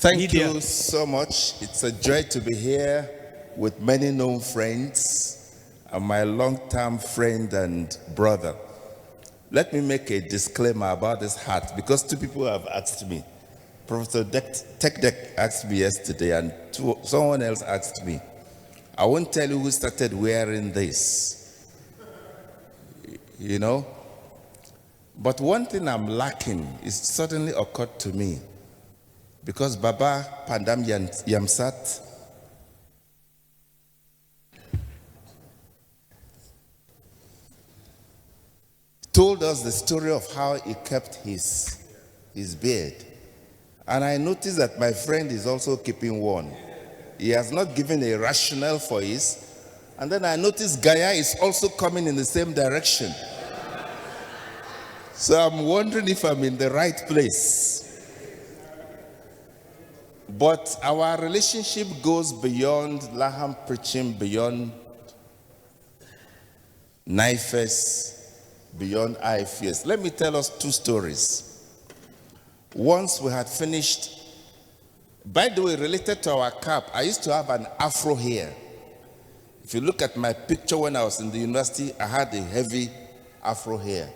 Thank you so much. It's a joy to be here with many known friends and my long-term friend and brother. Let me make a disclaimer about this hat because two people have asked me. Professor Tekdek asked me yesterday and someone else asked me. I won't tell you who started wearing this, you know. But one thing I'm lacking is suddenly occurred to me. Because Baba Pandam Yamsat told us the story of how he kept his beard. And I noticed that my friend is also keeping one. He has not given a rationale for his. And then I noticed Gaia is also coming in the same direction. So I'm wondering if I'm in the right place. But our relationship goes beyond Laham preaching, beyond Naifes, beyond IFS. Let me tell us two stories. Once we had finished, by the way, related to our cap, I used to have an afro here. If you look at my picture when I was in the university, I had a heavy afro hair.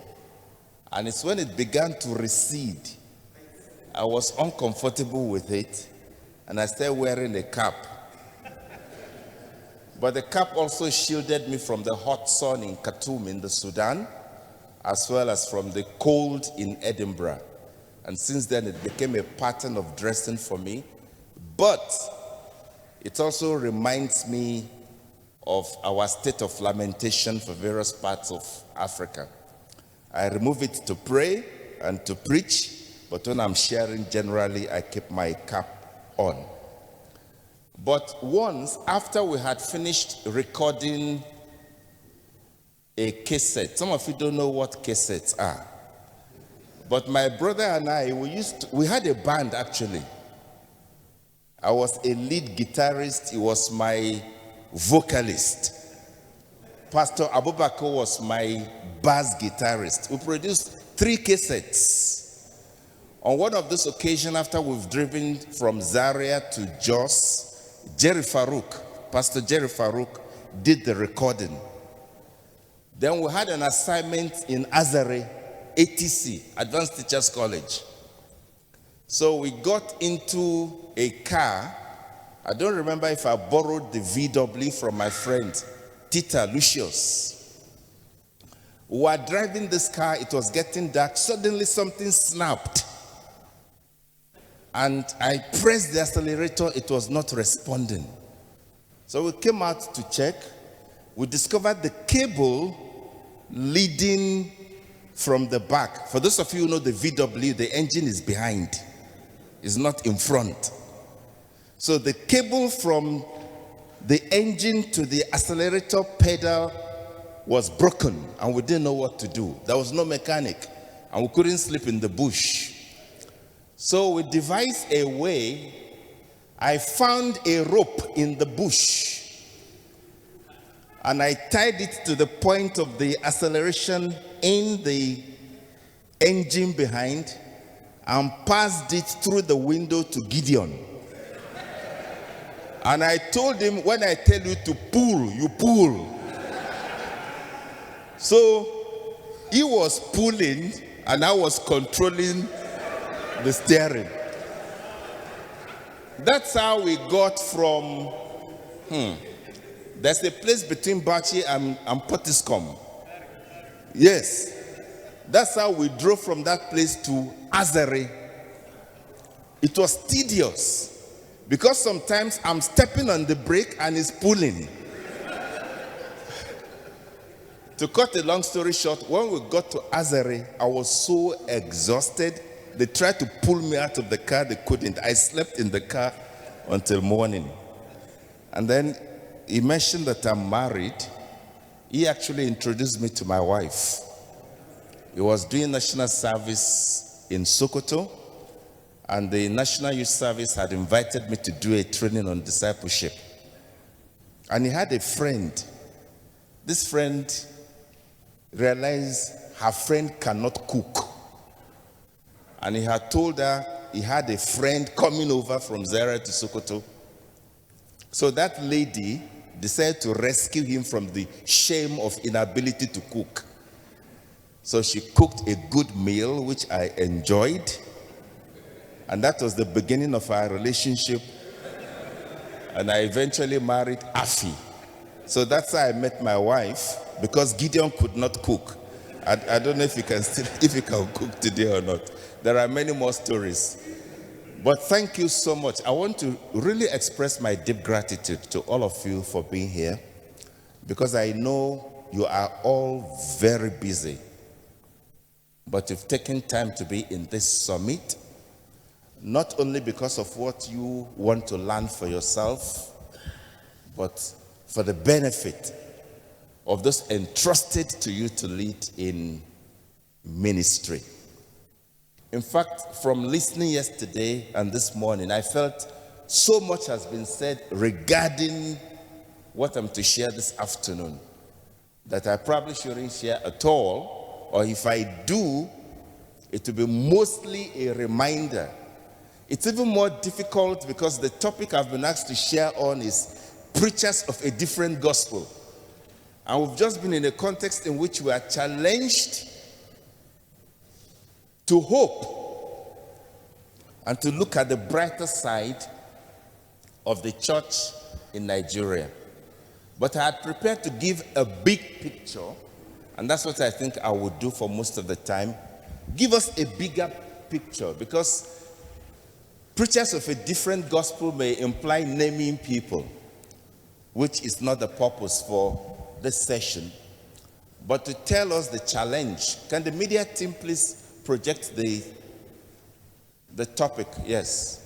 And it's when it began to recede, I was uncomfortable with it. And I started wearing a cap. But the cap also shielded me from the hot sun in Khartoum in the Sudan, as well as from the cold in Edinburgh. And since then, it became a pattern of dressing for me. But it also reminds me of our state of lamentation for various parts of Africa. I remove it to pray and to preach, but when I'm sharing generally, I keep my cap on. But once, after we had finished recording a cassette, some of you don't know what cassettes are, but my brother and I, we had a band actually. I was a lead guitarist, he was my vocalist. Pastor Abubakar was my bass guitarist. We produced 3 cassettes. On one of those occasions, after we've driven from Zaria to Jos, Pastor Jerry Farouk did the recording. Then we had an assignment in Azare, ATC, Advanced Teachers College. So we got into a car. I don't remember if I borrowed the VW from my friend, Tita Lucius. We were driving this car, it was getting dark. Suddenly something snapped. And I pressed the accelerator, it was not responding. So we came out to check. We discovered the cable leading from the back. For those of you who know the VW, the engine is behind, it's not in front. So the cable from the engine to the accelerator pedal was broken, and we didn't know what to do. There was no mechanic, and we couldn't sleep in the bush. So we devised a way. I found a rope in the bush and I tied it to the point of the acceleration in the engine behind and passed it through the window to Gideon. And I told him, when I tell you to pull, you pull. So he was pulling and I was controlling the steering. That's how we got from, there's a place between Bachi and Potiskum. Yes. That's how we drove from that place to Azare. It was tedious because sometimes I'm stepping on the brake and it's pulling. To cut a long story short, when we got to Azare, I was so exhausted. They tried to pull me out of the car, they couldn't. I slept in the car until morning. And then he mentioned that I'm married. He actually introduced me to my wife. He was doing national service in Sokoto, and the National Youth Service had invited me to do a training on discipleship. And he had a friend. This friend realized her friend cannot cook. And he had told her, he had a friend coming over from Zaria to Sokoto. So that lady decided to rescue him from the shame of inability to cook. So she cooked a good meal, which I enjoyed. And that was the beginning of our relationship. And I eventually married Afi. So that's how I met my wife, because Gideon could not cook. I don't know if he can cook today or not. There are many more stories. But thank you so much. I want to really express my deep gratitude to all of you for being here, because I know you are all very busy. But you've taken time to be in this summit, not only because of what you want to learn for yourself, but for the benefit of those entrusted to you to lead in ministry. In fact, from listening yesterday and this morning, I felt so much has been said regarding what I'm to share this afternoon that I probably shouldn't share at all, or if I do, it will be mostly a reminder. It's even more difficult because the topic I've been asked to share on is preachers of a different gospel. And we've just been in a context in which we are challenged to hope and to look at the brighter side of the church in Nigeria. But I had prepared to give a big picture, and that's what I think I would do for most of the time. Give us a bigger picture, because preachers of a different gospel may imply naming people, which is not the purpose for this session, but to tell us the challenge. Can the media team please project the topic? Yes.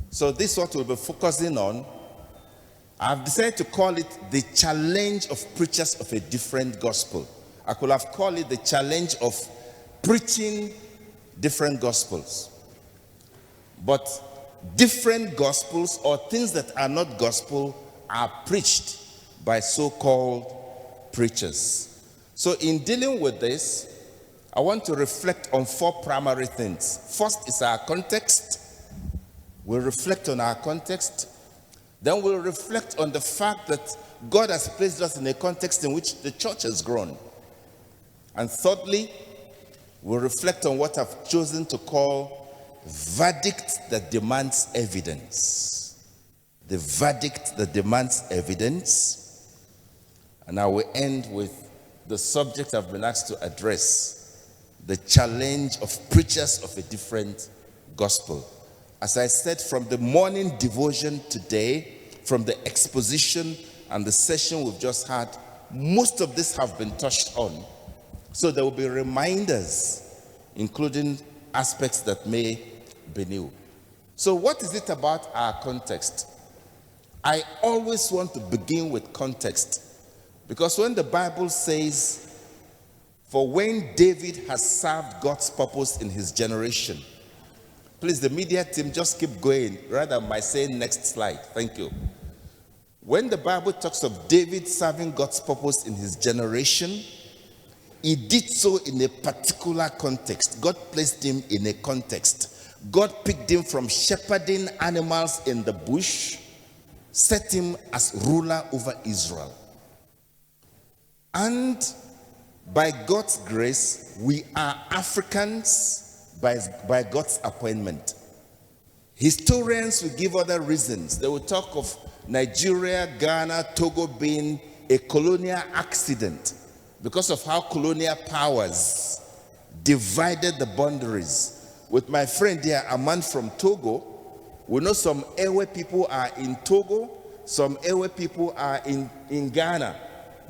So this is what we'll be focusing on. I've decided to call it the challenge of preachers of a different gospel. I could have called it the challenge of preaching different gospels. But different gospels, or things that are not gospel, are preached by so-called preachers. So in dealing with this, I want to reflect on four primary things. First is our context. We'll reflect on our context. Then we'll reflect on the fact that God has placed us in a context in which the church has grown. And thirdly, we'll reflect on what I've chosen to call verdict that demands evidence. The verdict that demands evidence. And I will end with the subject I've been asked to address, the challenge of preachers of a different gospel. As I said, from the morning devotion today, from the exposition and the session we've just had, most of this have been touched on. So there will be reminders, including aspects that may be new. So what is it about our context? I always want to begin with context, because when the Bible says, for when David has served God's purpose in his generation, please, the media team, just keep going rather than by saying next slide. Thank you. When the Bible talks of David serving God's purpose in his generation, he did so in a particular context. God placed him in a context. God picked him from shepherding animals in the bush, set him as ruler over Israel. And by God's grace, we are Africans by God's appointment. Historians will give other reasons. They will talk of Nigeria, Ghana, Togo being a colonial accident because of how colonial powers divided the boundaries. With my friend here, a man from Togo, we know some Ewe people are in Togo, some Ewe people are in Ghana.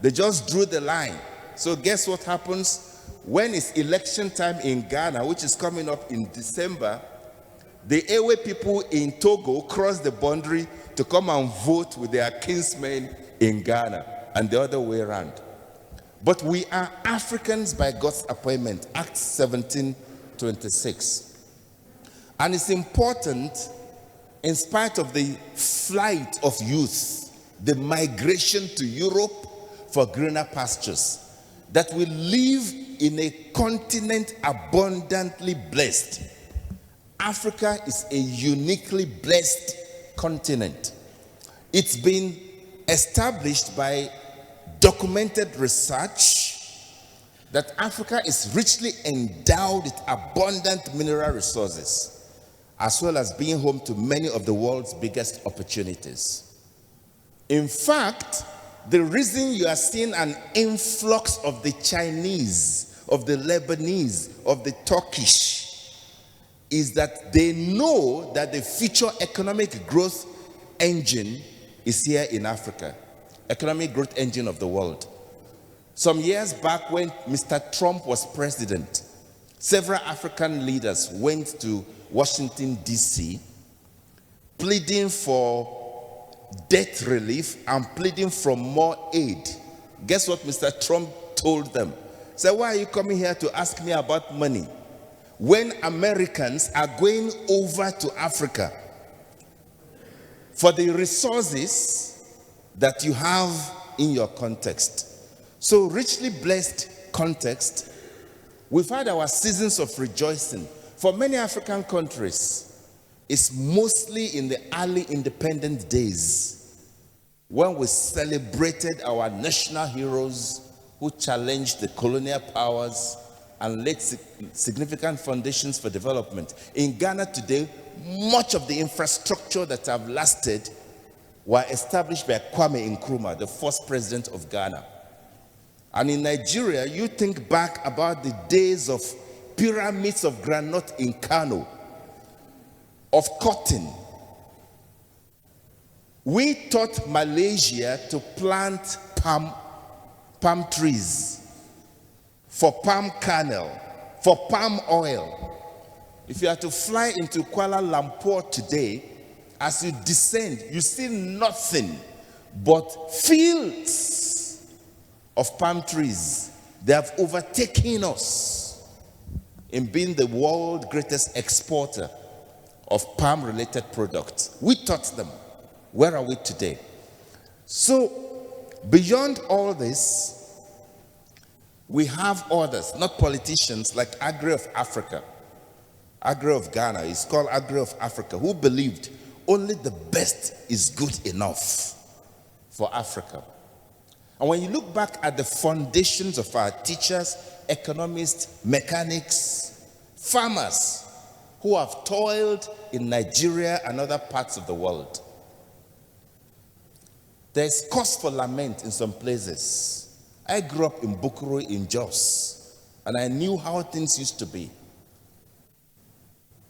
They just drew the line. So guess what happens? When it's election time in Ghana, which is coming up in December, the Ewe people in Togo cross the boundary to come and vote with their kinsmen in Ghana, and the other way around. But we are Africans by God's appointment, Acts 17:26. And it's important, in spite of the flight of youth, the migration to Europe for greener pastures, that we live in a continent abundantly blessed Africa is a uniquely blessed continent. It's been established by documented research that Africa is richly endowed with abundant mineral resources, as well as being home to many of the world's biggest opportunities. In fact, the reason you are seeing an influx of the Chinese, of the Lebanese, of the Turkish, is that they know that the future economic growth engine is here in Africa, economic growth engine of the world. Some years back when Mr. Trump was president, several African leaders went to Washington, D.C., pleading for debt relief and pleading for more aid. Guess what Mr. Trump told them? He said, why are you coming here to ask me about money when Americans are going over to Africa for the resources that you have in your context? So richly blessed context. We've had our seasons of rejoicing. For many African countries, it's mostly in the early independent days when we celebrated our national heroes who challenged the colonial powers and laid significant foundations for development. In Ghana today, much of the infrastructure that have lasted were established by Kwame Nkrumah, the first president of Ghana. And in Nigeria, you think back about the days of pyramids of granite in Kano, of cotton. We taught Malaysia to plant palm trees for palm kernel, for palm oil. If you are to fly into Kuala Lumpur today, as you descend, you see nothing but fields of palm trees. They have overtaken us in being the world's greatest exporter of palm-related products. We taught them. Where are we today? So, beyond all this, we have others, not politicians, like Agri of Africa. Agri of Ghana is called Agri of Africa, who believed only the best is good enough for Africa. And when you look back at the foundations of our teachers, economists, mechanics, farmers who have toiled in Nigeria and other parts of the world, there's cause for lament in some places. I grew up in Bukuru in Jos, and I knew how things used to be,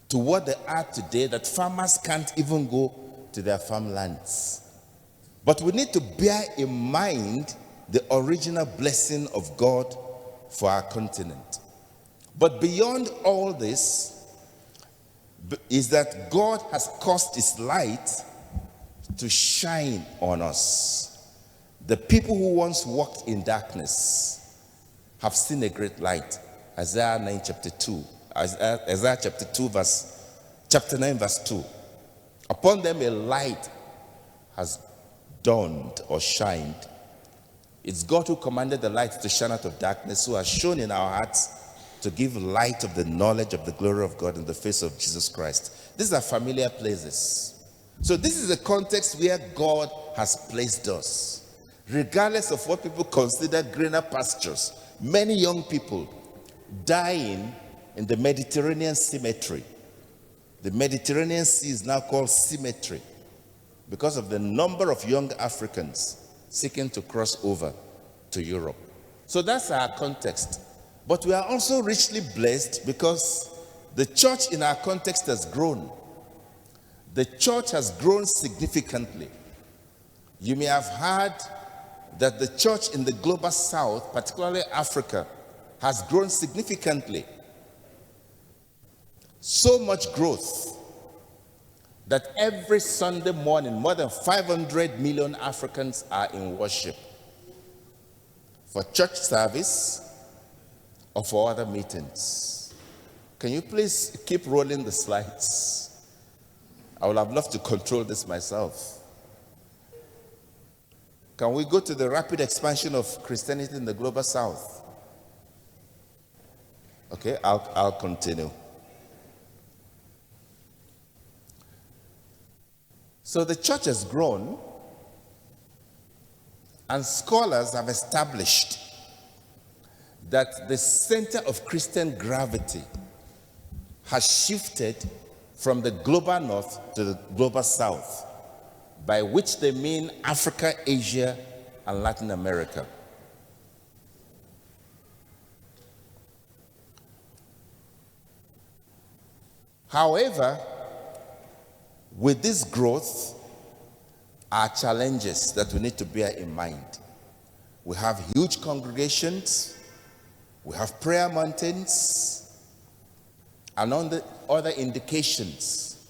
to what they are today, that farmers can't even go to their farmlands. But we need to bear in mind the original blessing of God for our continent. But beyond all this is that God has caused his light to shine on us. The people who once walked in darkness have seen a great light. Isaiah 9 chapter 2. Isaiah chapter 9 verse 2. Upon them a light has dawned or shined. It's God who commanded the light to shine out of darkness, who has shown in our hearts to give light of the knowledge of the glory of God in the face of Jesus Christ. These are familiar places. So this is a context where God has placed us. Regardless of what people consider greener pastures, many young people dying in the Mediterranean cemetery. The Mediterranean Sea is now called cemetery because of the number of young Africans seeking to cross over to Europe. So that's our context. But we are also richly blessed because the church in our context has grown. The church has grown significantly. You may have heard that the church in the global south, particularly Africa, has grown significantly. So much growth that every Sunday morning, more than 500 million Africans are in worship for church service or for other meetings. Can you please keep rolling the slides? I would have loved to control this myself. Can we go to the rapid expansion of Christianity in the global south? Okay, I'll continue. So the church has grown, and scholars have established that the center of Christian gravity has shifted from the global north to the global south, by which they mean Africa, Asia, and Latin America. However, with this growth are challenges that we need to bear in mind. We have huge congregations, we have prayer mountains, and other indications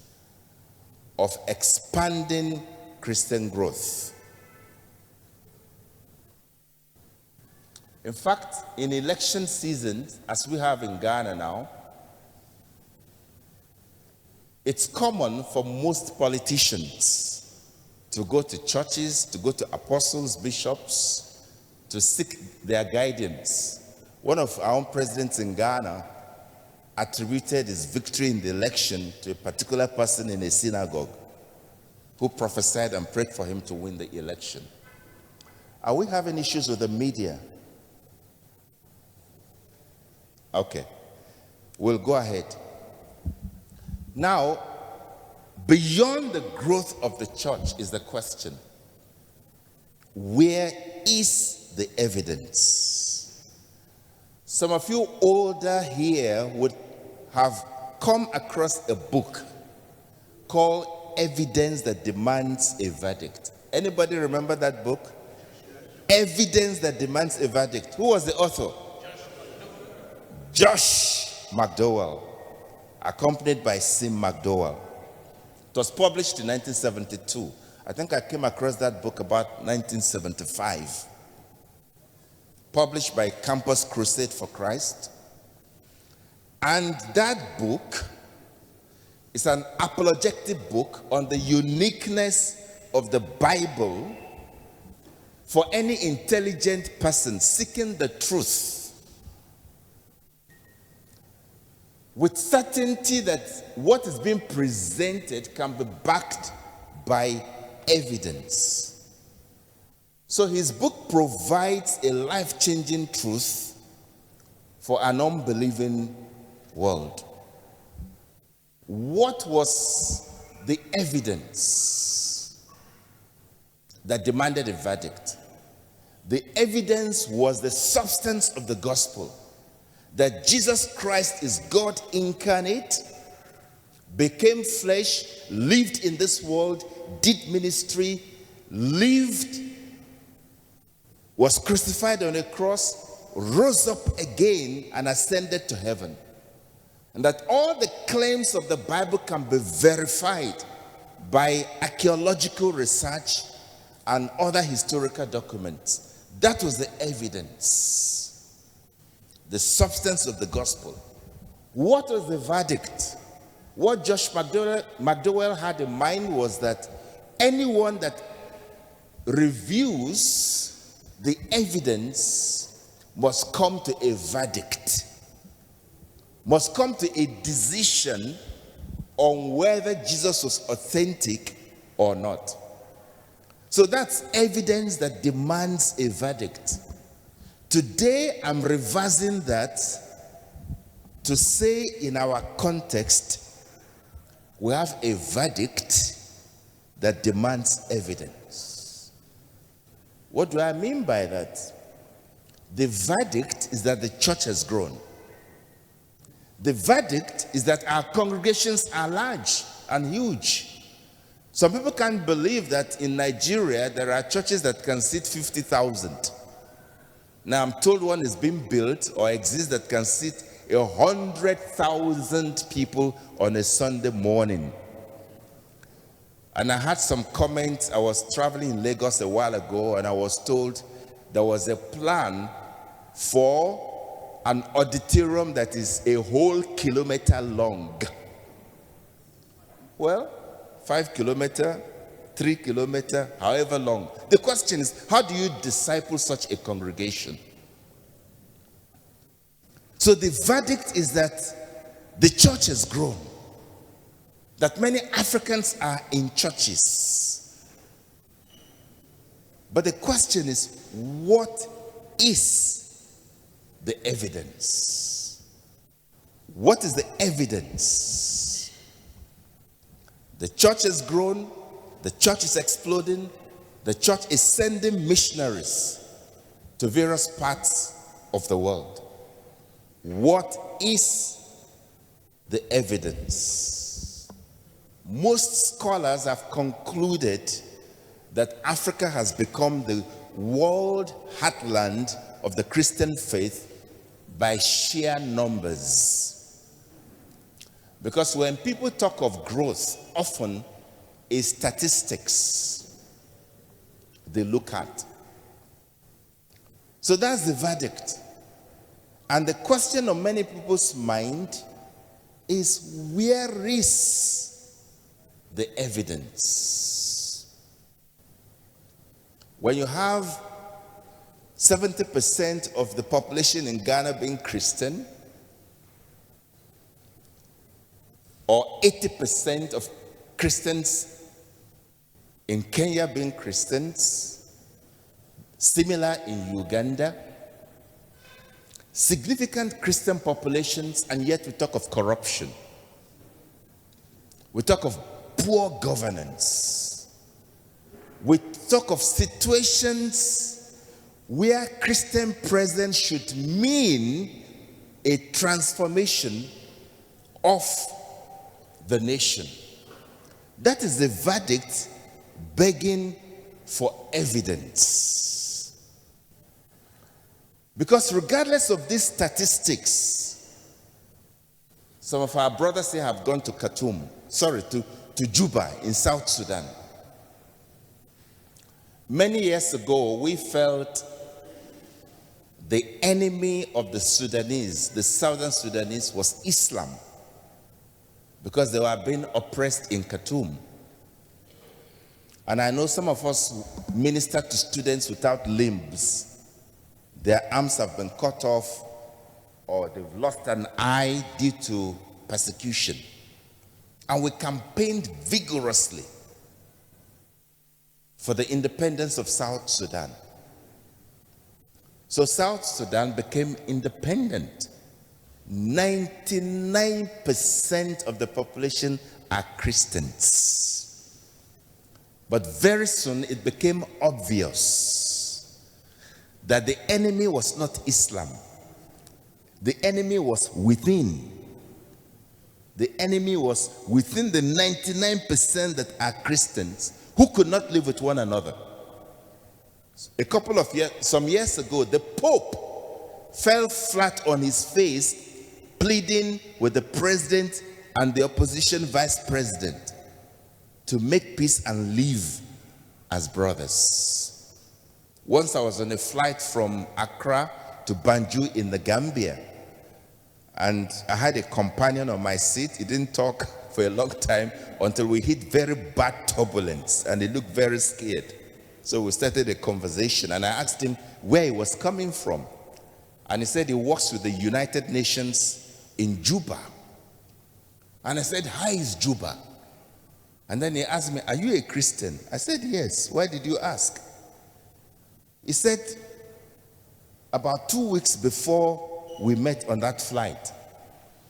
of expanding Christian growth. In fact, in election season, as we have in Ghana now, it's common for most politicians to go to churches, to go to apostles, bishops, to seek their guidance. One of our own presidents in Ghana attributed his victory in the election to a particular person in a synagogue who prophesied and prayed for him to win the election. Are we having issues with the media? Okay, we'll go ahead. Now, beyond the growth of the church is the question: where is the evidence? Some of you older here would have come across a book called Evidence That Demands a Verdict. Anybody remember that book? Evidence That Demands a Verdict. Who was the author? Josh McDowell, accompanied by Sim McDowell. It was published in 1972. I think I came across that book about 1975. Published by Campus Crusade for Christ. And that book is an apologetic book on the uniqueness of the Bible for any intelligent person seeking the truth, with certainty that what is being presented can be backed by evidence. So his book provides a life-changing truth for an unbelieving world. What was the evidence that demanded a verdict? The evidence was the substance of the gospel, that Jesus Christ is God incarnate, became flesh, lived in this world, did ministry, lived, was crucified on a cross, rose up again, and ascended to heaven. And that all the claims of the Bible can be verified by archaeological research and other historical documents. That was the evidence. The substance of the gospel. What was the verdict? What Josh McDowell had in mind was that anyone that reviews the evidence must come to a verdict, must come to a decision on whether Jesus was authentic or not. So that's evidence that demands a verdict. Today, I'm reversing that to say in our context, we have a verdict that demands evidence. What do I mean by that? The verdict is that the church has grown. The verdict is that our congregations are large and huge. Some people can't believe that in Nigeria, there are churches that can seat 50,000. Now I'm told one is being built or exists that can seat 100,000 people on a Sunday morning. And I had some comments. I was traveling in Lagos a while ago, and I was told there was a plan for an auditorium that is a whole kilometer long. Well, 5 kilometers, 3 kilometers, however long. The question is, how do you disciple such a congregation? So the verdict is that the church has grown. that many Africans are in churches. But the question is, what is the evidence? What is the evidence? The church has grown, the church is exploding, the church is sending missionaries to various parts of the world. What is the evidence? Most scholars have concluded that Africa has become the world heartland of the Christian faith by sheer numbers. Because when people talk of growth, often is statistics they look at. So that's the verdict. And the question on many people's mind is, where is the evidence? When you have 70% of the population in Ghana being Christian, or 80% of Christians in Kenya being Christians, similar in Uganda, significant Christian populations, and yet we talk of corruption. We talk of poor governance. We talk of situations where Christian presence should mean a transformation of the nation. That is the verdict begging for evidence. Because regardless of these statistics, some of our brothers here have gone to to Juba in South Sudan. Many years ago, we felt the enemy of the Sudanese, the Southern Sudanese, was Islam, because they were being oppressed in Khartoum. And I know some of us minister to students without limbs. Their arms have been cut off, or they've lost an eye due to persecution. And we campaigned vigorously for the independence of South Sudan. So South Sudan became independent. 99% of the population are Christians. But very soon it became obvious that the enemy was not Islam. The enemy was within. The enemy was within the 99% that are Christians who could not live with one another. Some years ago, the Pope fell flat on his face pleading with the president and the opposition vice president to make peace and live as brothers. Once I was on a flight from Accra to Banjul in the Gambia, and I had a companion on my seat. He didn't talk for a long time until we hit very bad turbulence, and he looked very scared. So we started a conversation, and I asked him where he was coming from. And he said he works with the United Nations in Juba. And I said, "How is Juba?" And then he asked me, "Are you a Christian?" I said, "Yes." "Why did you ask?" He said, about 2 weeks before we met on that flight,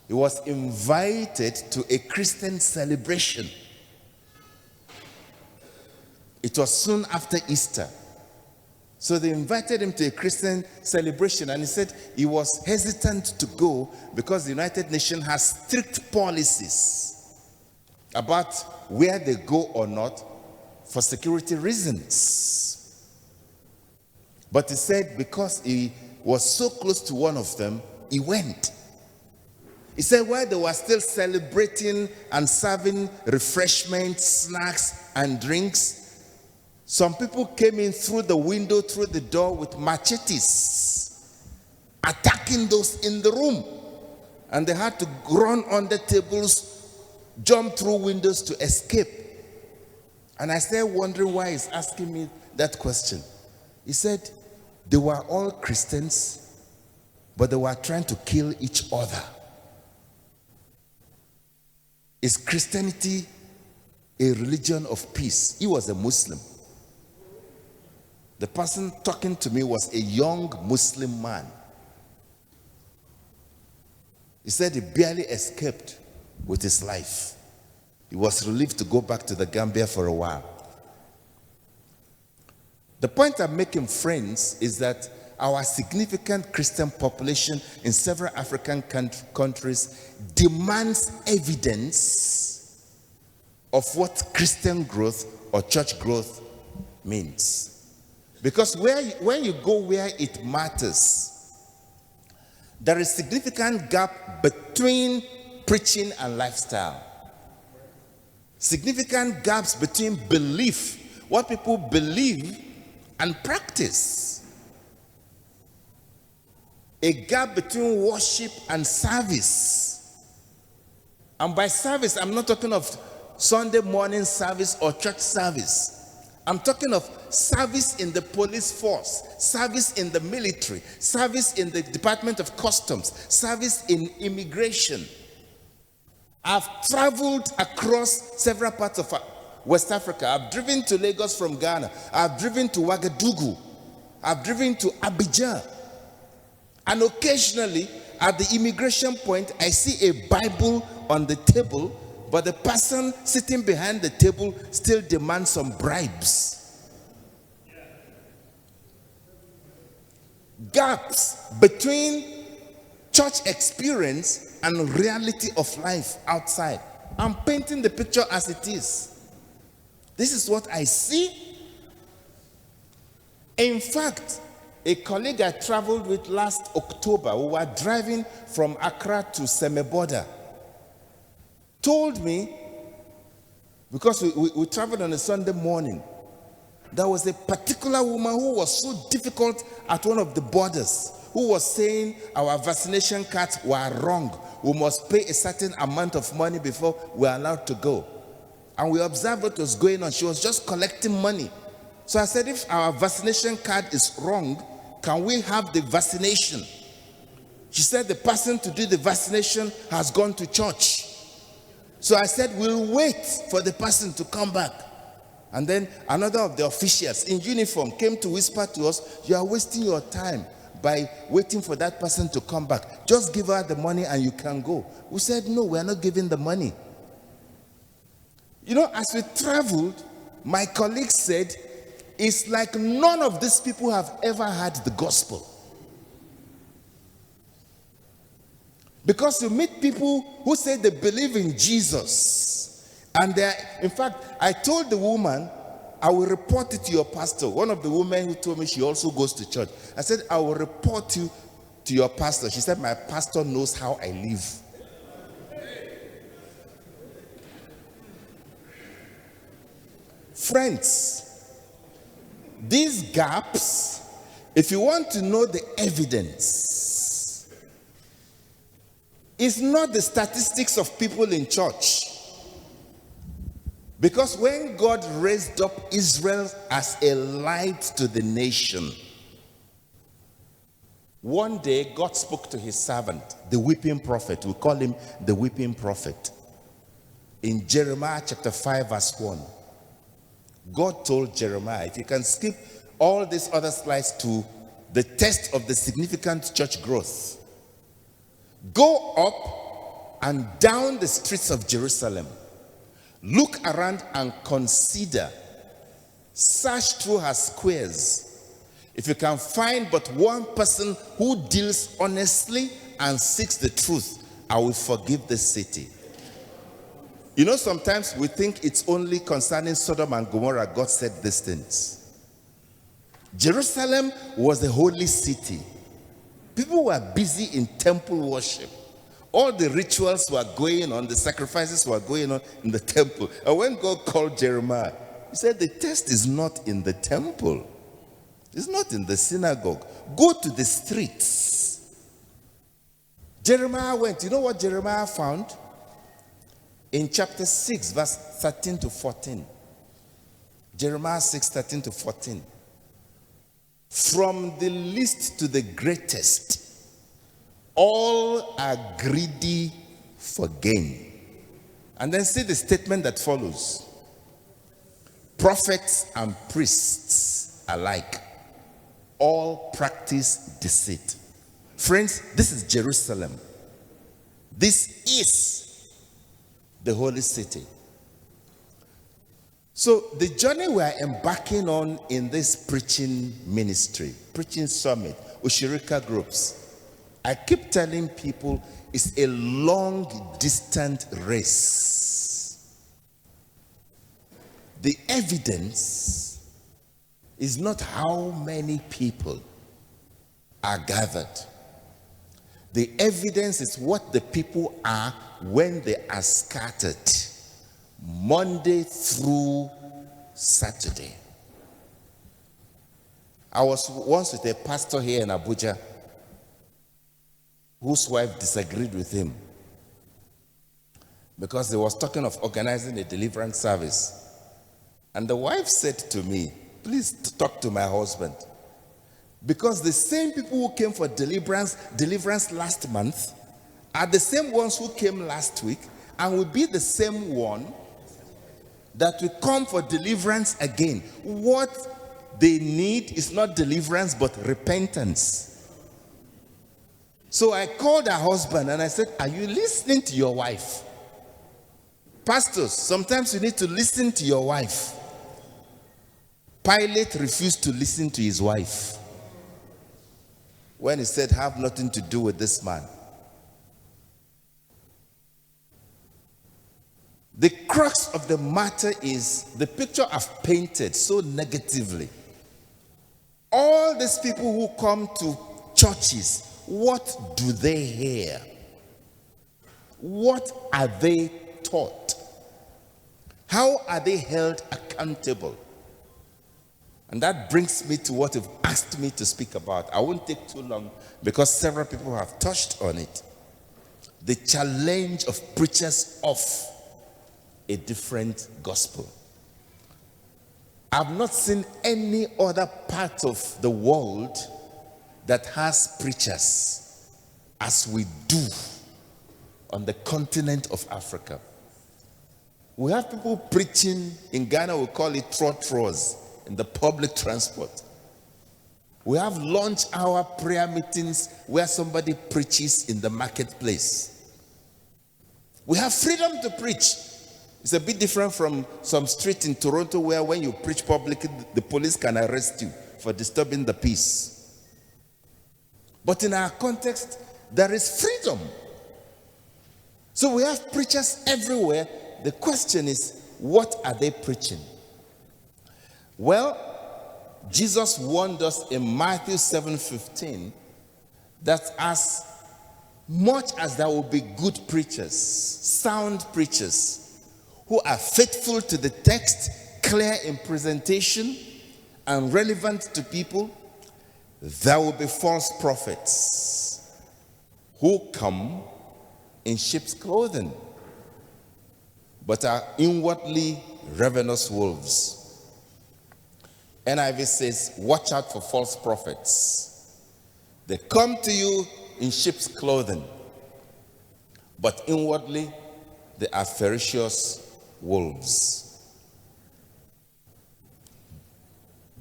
he was invited to a Christian celebration. It was soon after Easter. So they invited him to a Christian celebration, and he said he was hesitant to go because the United Nations has strict policies about where they go or not for security reasons. But he said because he was so close to one of them, he went. He said while they were still celebrating and serving refreshments, snacks, and drinks, some people came in through the window, through the door with machetes, attacking those in the room. And they had to run under tables, jump through windows to escape. And I started wondering why he's asking me that question. He said they were all Christians, but they were trying to kill each other. Is Christianity a religion of peace? He was a Muslim. The person talking to me was a young Muslim man. He said he barely escaped with his life. He was relieved to go back to the Gambia for a while. The point I'm making, friends, is that our significant Christian population in several African countries demands evidence of what Christian growth or church growth means. Because when you go where it matters, there is significant gap between preaching and lifestyle. Significant gaps between belief, what people believe, and practice. A gap between worship and service. And by service, I'm not talking of Sunday morning service or church service. I'm talking of service in the police force, service in the military, service in the Department of Customs, service in immigration. I've traveled across several parts of West Africa. I've driven to Lagos from Ghana. I've driven to Ouagadougou. I've driven to Abidjan. And occasionally, at the immigration point, I see a Bible on the table, but the person sitting behind the table still demands some bribes. Gaps between church experience and reality of life outside. I'm painting the picture as it is. This is what I see. In fact, a colleague I traveled with last October, we were driving from Accra to Semeboda, told me, because we traveled on a Sunday morning, there was a particular woman who was so difficult at one of the borders, who was saying our vaccination cards were wrong. We must pay a certain amount of money before we're allowed to go. And we observed what was going on. She was just collecting money. So I said, if our vaccination card is wrong, can we have the vaccination? She said the person to do the vaccination has gone to church. So I said, we'll wait for the person to come back. And then another of the officials in uniform came to whisper to us, you are wasting your time by waiting for that person to come back. Just give her the money and you can go. We said, no, we are not giving the money. You know, as we traveled, my colleague said, it's like none of these people have ever heard the gospel. Because you meet people who say they believe in Jesus. And they are, in fact, I told the woman, I will report it to your pastor. One of the women who told me she also goes to church. I said, I will report you to your pastor. She said, my pastor knows how I live. Friends, these gaps, if you want to know the evidence, it's not the statistics of people in church. Because when God raised up Israel as a light to the nation, one day God spoke to his servant, the weeping prophet. We call him the weeping prophet. In Jeremiah chapter 5 verse 1. God told Jeremiah, if you can skip all these other slides to the test of the significant church growth, go up and down the streets of Jerusalem, look around and consider, search through her squares. If you can find but one person who deals honestly and seeks the truth, I will forgive this city. You know, sometimes we think it's only concerning Sodom and Gomorrah God said these things. Jerusalem was a holy city. People were busy in temple worship. All the rituals were going on, the sacrifices were going on in the temple. And when God called Jeremiah, he said, the test is not in the temple. It's not in the synagogue. Go to the streets. Jeremiah went. You know what Jeremiah found? In chapter 6, verse 13 to 14. Jeremiah 6, 13 to 14. From the least to the greatest, all are greedy for gain. And then see the statement that follows. Prophets and priests alike all practice deceit. Friends, this is Jerusalem. This is the holy city. So the journey we are embarking on in this preaching ministry, preaching summit, Ushirika groups, I keep telling people it's a long distant race. The evidence is not how many people are gathered. The evidence is what the people are when they are scattered, Monday through Saturday. I was once with a pastor here in Abuja whose wife disagreed with him because he was talking of organizing a deliverance service. And the wife said to me, please talk to my husband. Because the same people who came for deliverance last month are the same ones who came last week and will be the same one that will come for deliverance again. What they need is not deliverance but repentance. So I called her husband and I said, are you listening to your wife? Pastors, sometimes you need to listen to your wife. Pilate refused to listen to his wife when he said, have nothing to do with this man. The crux of the matter is the picture I've painted so negatively. All these people who come to churches, what do they hear? What are they taught? How are they held accountable? And that brings me to what you've asked me to speak about. I won't take too long because several people have touched on it. The challenge of preachers of a different gospel. I've not seen any other part of the world that has preachers as we do on the continent of Africa. We have people preaching in Ghana, we call it trotros, in the public transport. We have lunch hour prayer meetings where somebody preaches in the marketplace. We have freedom to preach. It's a bit different from some street in Toronto where when you preach publicly, the police can arrest you for disturbing the peace. But in our context, there is freedom. So we have preachers everywhere. The question is, what are they preaching? Well, Jesus warned us in Matthew 7:15 that as much as there will be good preachers, sound preachers, who are faithful to the text, clear in presentation, and relevant to people, there will be false prophets who come in sheep's clothing, but are inwardly ravenous wolves. NIV says, watch out for false prophets. They come to you in sheep's clothing, but inwardly they are ferocious wolves.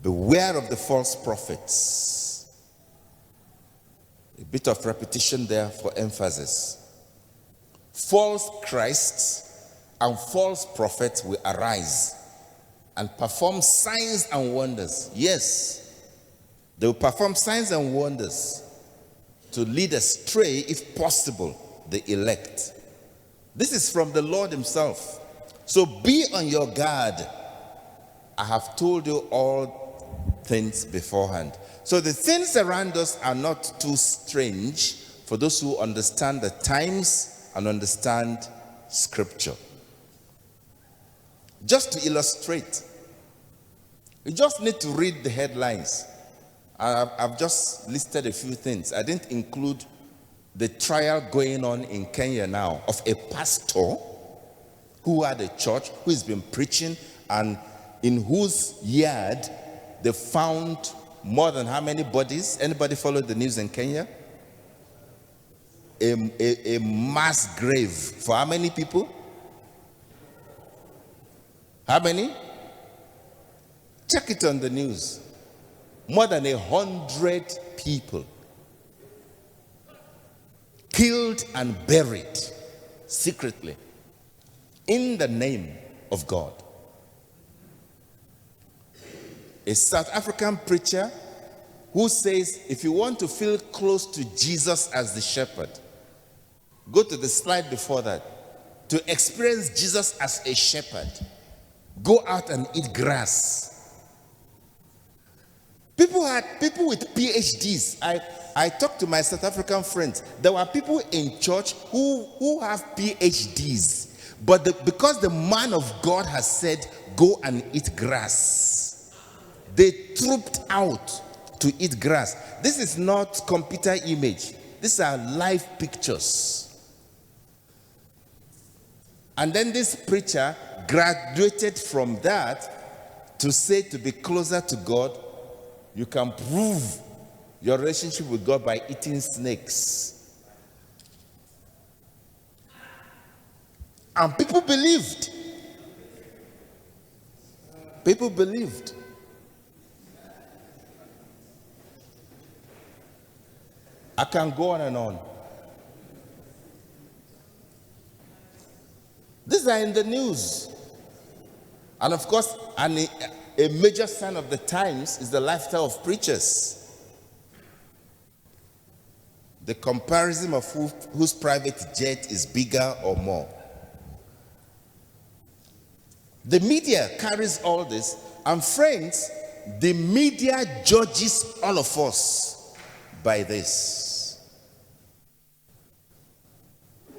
Beware of the false prophets. A bit of repetition there for emphasis. False Christs and false prophets will arise and perform signs and wonders. Yes, they will perform signs and wonders to lead astray, if possible, the elect. This is from the Lord himself. So be on your guard. I have told you all things beforehand. So the things around us are not too strange for those who understand the times and understand scripture. Just to illustrate, you just need to read the headlines. I've just listed a few things. I didn't include the trial going on in Kenya now of a pastor who had a church, who has been preaching, and in whose yard they found more than how many bodies? Anybody follow the news in Kenya? A mass grave for how many people? How many? Check it on the news. More than 100 people killed and buried secretly in the name of God. A South African preacher who says, if you want to feel close to Jesus as the shepherd, go to the slide before that. To experience Jesus as a shepherd, go out and eat grass. People with PhDs. I talked to my South African friends. There were people in church who have PhDs. But because the man of God has said, go and eat grass, they trooped out to eat grass. This is not computer image. These are live pictures. And then this preacher graduated from that to say, to be closer to God, you can prove your relationship with God by eating snakes. And people believed. People believed. I can go on and on. These are in the news. And of course, a major sign of the times is the lifestyle of preachers. The comparison of whose private jet is bigger or more. The media carries all this, and friends, the media judges all of us by this.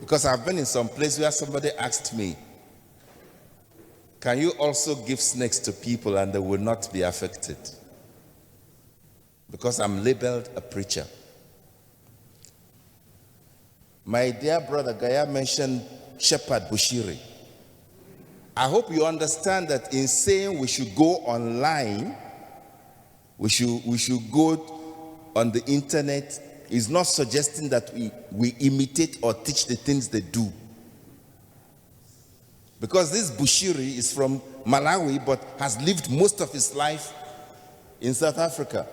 Because I've been in some place where somebody asked me, can you also give snakes to people and they will not be affected? Because I'm labeled a preacher. My dear brother Gaya mentioned Shepherd Bushiri. I hope you understand that in saying we should go online, we should go on the internet, is not suggesting that we imitate or teach the things they do. Because this Bushiri is from Malawi but has lived most of his life in South Africa.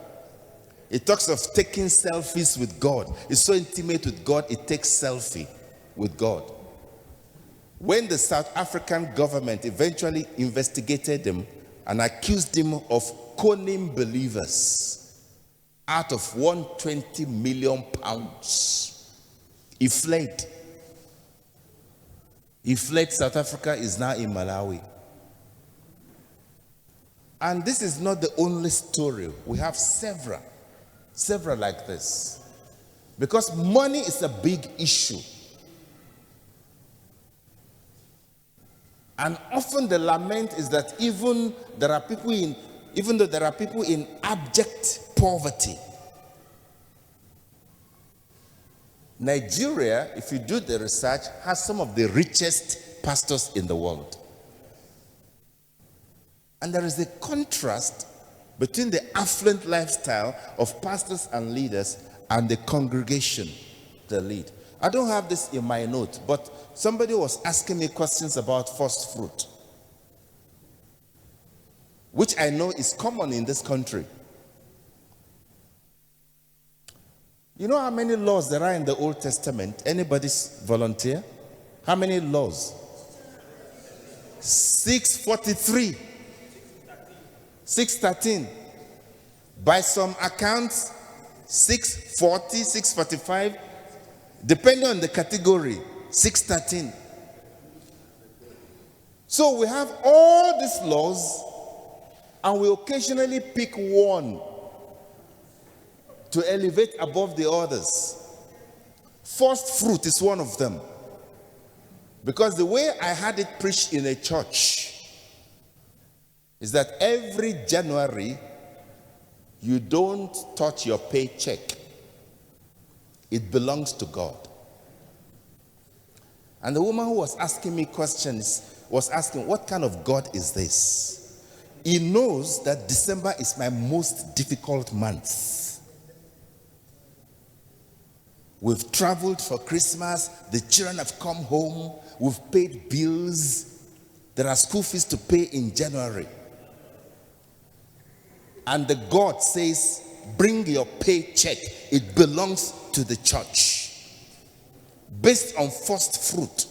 He talks of taking selfies with God. He's so intimate with God, he takes selfie with God. When the South African government eventually investigated him and accused him of conning believers out of 120 million pounds, he fled. He fled. South Africa is now in Malawi. And this is not the only story. We have several like this. Because money is a big issue. And often the lament is that even though there are people in abject poverty, Nigeria, if you do the research, has some of the richest pastors in the world. And there is a contrast between the affluent lifestyle of pastors and leaders and the congregation they lead. I don't have this in my note, but somebody was asking me questions about first fruit, which I know is common in this country. You know how many laws there are in the Old Testament? Anybody volunteer? How many laws? 643. 613. By some accounts, 640, 645. Depending on the category, 613. So we have all these laws, and we occasionally pick one to elevate above the others. First fruit is one of them. Because the way I had it preached in a church is that every January, you don't touch your paycheck. It belongs to God. And the woman who was asking me questions was asking, what kind of God is this? He knows that December is my most difficult month. We've traveled for Christmas. The children have come home. We've paid bills. There are school fees to pay in January. And the God says, bring your paycheck. It belongs to the church. Based on first fruit.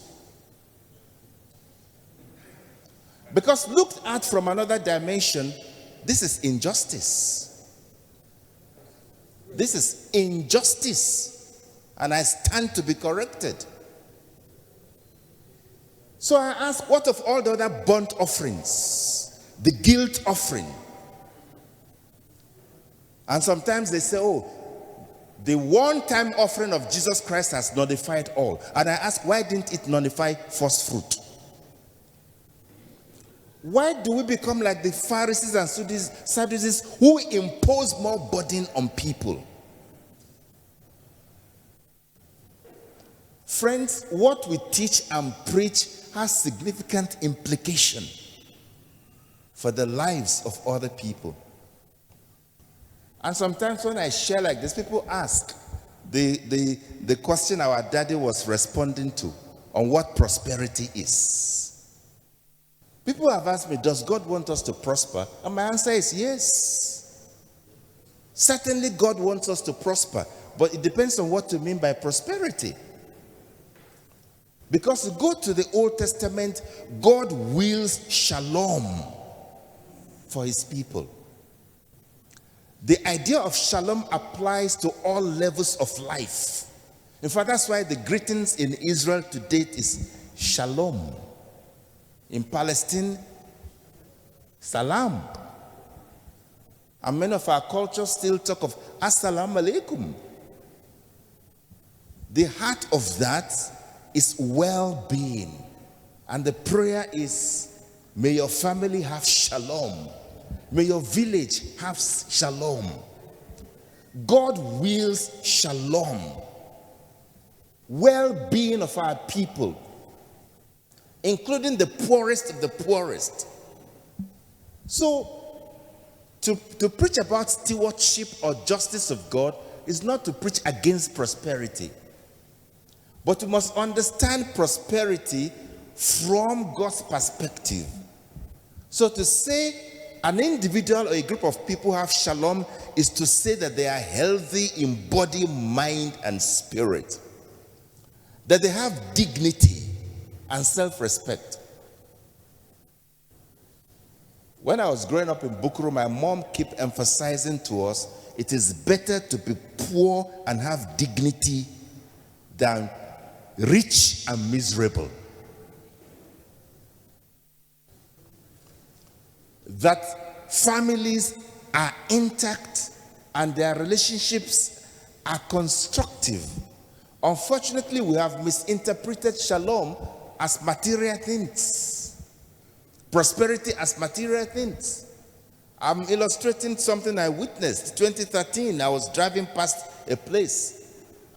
Because looked at from another dimension, this is injustice. This is injustice. And I stand to be corrected. So I ask, what of all the other burnt offerings? The guilt offering. And sometimes they say, oh, the one-time offering of Jesus Christ has nullified all. And I ask, why didn't it nullify first fruit? Why do we become like the Pharisees and Sadducees who impose more burden on people? Friends, what we teach and preach has significant implication for the lives of other people. And sometimes when I share like this, people ask the question our daddy was responding to on what prosperity is. People have asked me, does God want us to prosper? And my answer is yes. Certainly God wants us to prosper, but it depends on what you mean by prosperity. Because you go to the Old Testament, God wills shalom for his people. The idea of shalom applies to all levels of life. In fact, that's why the greetings in Israel to date is shalom. In Palestine, salam. And many of our cultures still talk of assalamu alaikum. The heart of that is well-being. And the prayer is, may your family have shalom. May your village have shalom. God wills shalom. Well-being of our people, including the poorest of the poorest. So, to preach about stewardship or justice of God is not to preach against prosperity. But we must understand prosperity from God's perspective. So to say an individual or a group of people have shalom is to say that they are healthy in body, mind, and spirit. That they have dignity and self-respect. When I was growing up in Bukuru, my mom kept emphasizing to us, it is better to be poor and have dignity than rich and miserable. That families are intact and their relationships are constructive. Unfortunately, we have misinterpreted shalom as material things. Prosperity as material things. I'm illustrating something I witnessed. 2013, I was driving past a place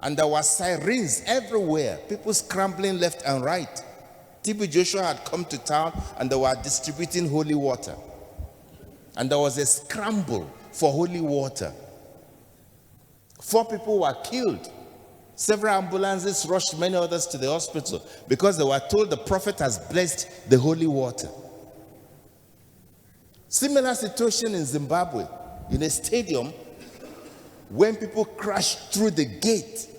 and there were sirens everywhere. People scrambling left and right. TB Joshua had come to town and they were distributing holy water. And there was a scramble for holy water. 4 people were killed. Several ambulances rushed many others to the hospital because they were told the prophet has blessed the holy water. Similar situation in Zimbabwe, in a stadium, when people crashed through the gate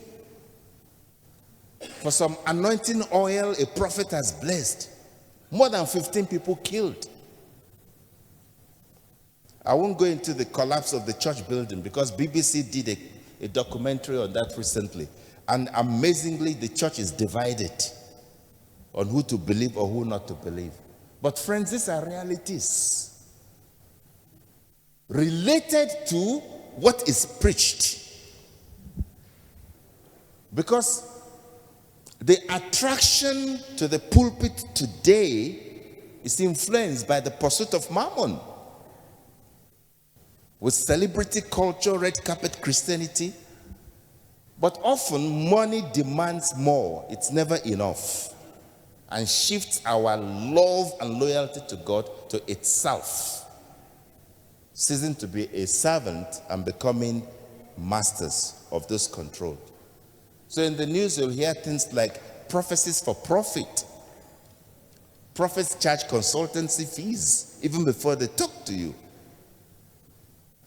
for some anointing oil a prophet has blessed. More than 15 people killed. I won't go into the collapse of the church building because BBC did a documentary on that recently. And amazingly, the church is divided on who to believe or who not to believe. But friends, these are realities related to what is preached. Because the attraction to the pulpit today is influenced by the pursuit of mammon. With celebrity culture, red carpet Christianity. But often money demands more. It's never enough. And shifts our love and loyalty to God to itself. Ceasing to be a servant and becoming masters of this control. So in the news you'll hear things like prophecies for profit. Prophets charge consultancy fees even before they talk to you.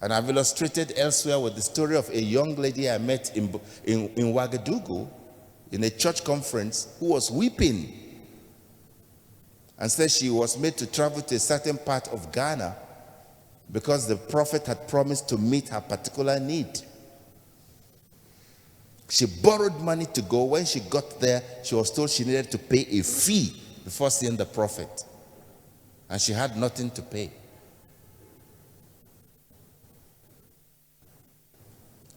And I've illustrated elsewhere with the story of a young lady I met in Ouagadougou in a church conference who was weeping and said she was made to travel to a certain part of Ghana because the prophet had promised to meet her particular need. She borrowed money to go. When she got there, she was told she needed to pay a fee before seeing the prophet. And she had nothing to pay.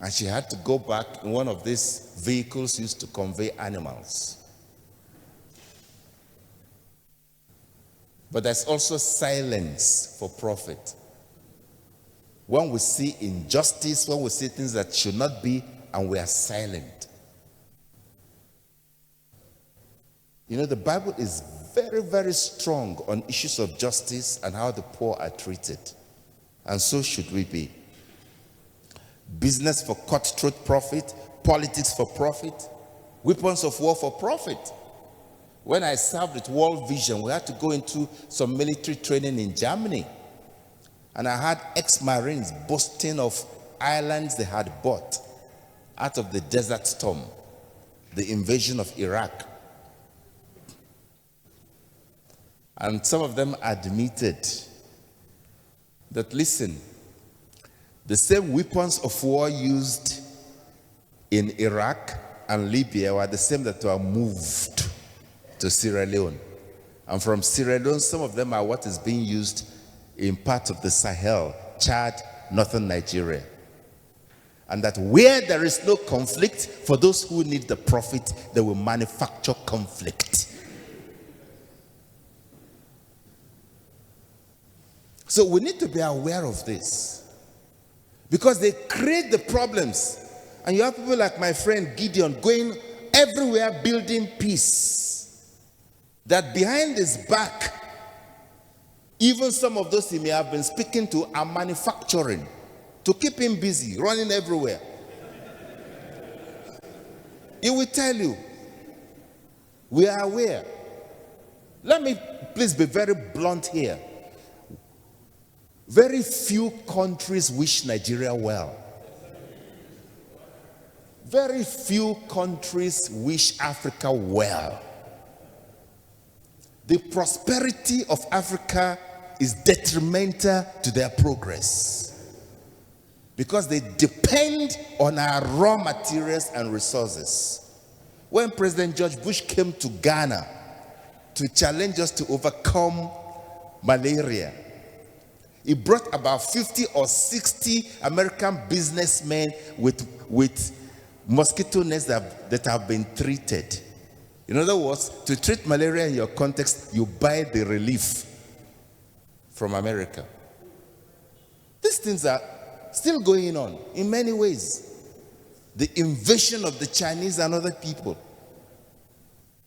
And she had to go back in one of these vehicles used to convey animals. But there's also silence for prophet. When we see injustice, when we see things that should not be, and we are silent. You know, the Bible is very, very strong on issues of justice and how the poor are treated. And so should we be. Business for cutthroat profit, politics for profit, weapons of war for profit. When I served with World Vision, we had to go into some military training in Germany. And I had ex-Marines boasting of islands they had bought out of the Desert Storm, the invasion of Iraq. And some of them admitted that, listen, the same weapons of war used in Iraq and Libya were the same that were moved to Sierra Leone. And from Sierra Leone, some of them are what is being used in parts of the Sahel, Chad, northern Nigeria. And that where there is no conflict, for those who need the profit, they will manufacture conflict. So we need to be aware of this. Because they create the problems. And you have people like my friend Gideon going everywhere building peace. That behind his back, even some of those he may have been speaking to are manufacturing to keep him busy, running everywhere. He will tell you, we are aware. Let me please be very blunt here. Very few countries wish Nigeria well. Very few countries wish Africa well. The prosperity of Africa is detrimental to their progress because they depend on our raw materials and resources. When President George Bush came to Ghana to challenge us to overcome malaria, he brought about 50 or 60 American businessmen with mosquito nets that have been treated. In other words, to treat malaria in your context, you buy the relief from America. These things are still going on in many ways. The invasion of the Chinese and other people.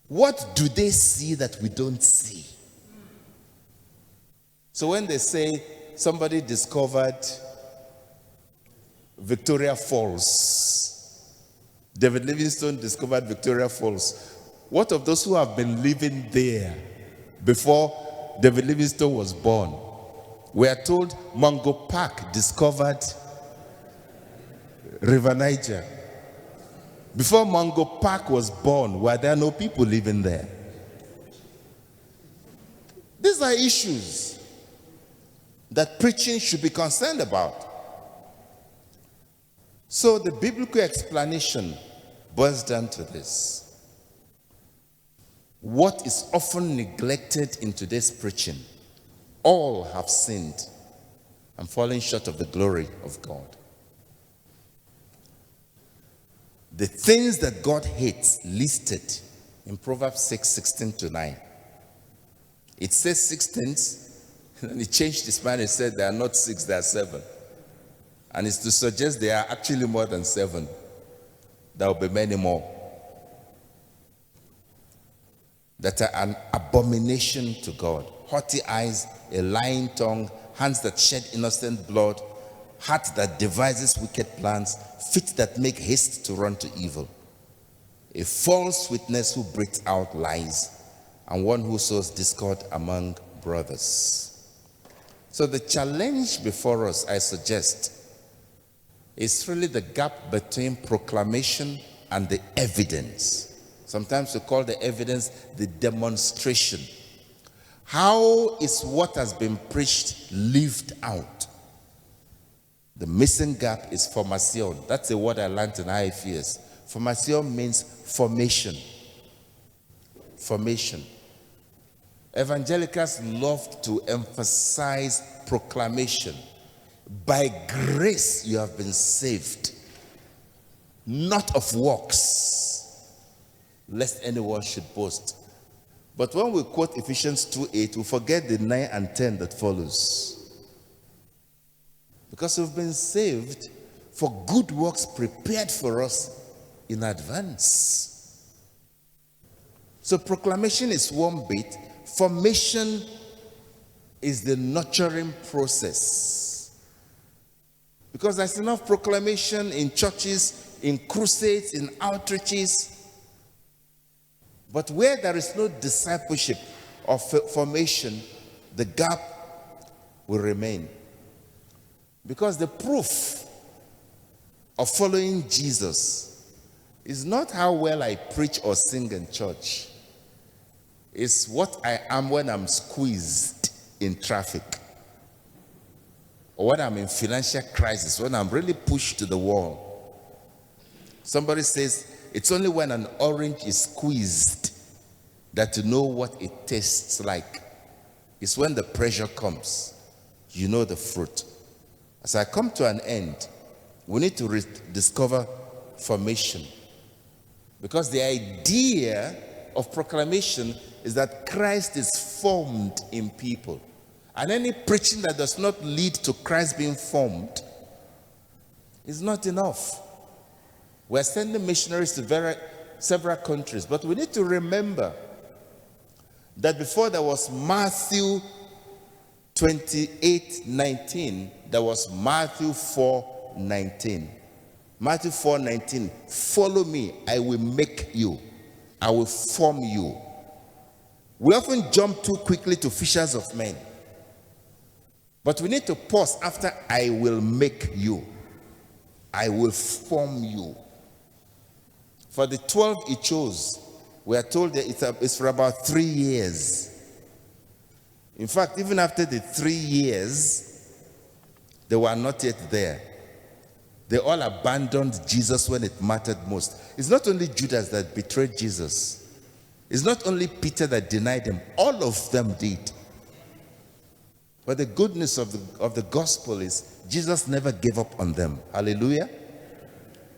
What do they see that we don't see? So when they say somebody discovered Victoria Falls, David Livingstone discovered Victoria Falls, what of those who have been living there before David Livingstone was born? We are told Mungo Park discovered River Niger. Before Mungo Park was born, were there no people living there? These are issues that preaching should be concerned about. So the biblical explanation boils down to this. What is often neglected in today's preaching? All have sinned and fallen short of the glory of God. The things that God hates listed in Proverbs 6:16-9. It says 6 things, and he changed his mind and said there are not 6, there are 7. And it's to suggest there are actually more than 7. There will be many more that are an abomination to God. Haughty eyes, a lying tongue, hands that shed innocent blood, heart that devises wicked plans, feet that make haste to run to evil, a false witness who breathes out lies, and one who sows discord among brothers. So the challenge before us, I suggest, is really the gap between proclamation and the evidence. Sometimes we call the evidence the demonstration. How is what has been preached lived out? The missing gap is formation. That's a word I learned in IFES. Formation means formation. Formation. Evangelicals love to emphasize proclamation. By grace you have been saved, not of works, lest anyone should boast. But when we quote Ephesians 2:8, we forget the 9 and 10 that follows. Because we've been saved for good works prepared for us in advance. So proclamation is one bit, formation is the nurturing process. Because there's enough proclamation in churches, in crusades, in outreaches. But where there is no discipleship or formation, the gap will remain. Because the proof of following Jesus is not how well I preach or sing in church. It's what I am when I'm squeezed in traffic. Or when I'm in financial crisis, when I'm really pushed to the wall. Somebody says, it's only when an orange is squeezed that you know what it tastes like. It's when the pressure comes, you know the fruit. As I come to an end, we need to rediscover formation. Because the idea of proclamation is that Christ is formed in people. And any preaching that does not lead to Christ being formed is not enough. We're sending missionaries to several countries, but we need to remember that before there was Matthew 28:19, there was Matthew 4:19. Matthew 4:19, follow me, I will make you, I will form you. We often jump too quickly to fishers of men. But we need to pause after I will make you. I will form you. For the 12 he chose, we are told that it's for about 3 years. In fact, even after the 3 years, they were not yet there. They all abandoned Jesus when it mattered most. It's not only Judas that betrayed Jesus. It's not only Peter that denied him. All of them did. But the goodness of the gospel is Jesus never gave up on them. Hallelujah.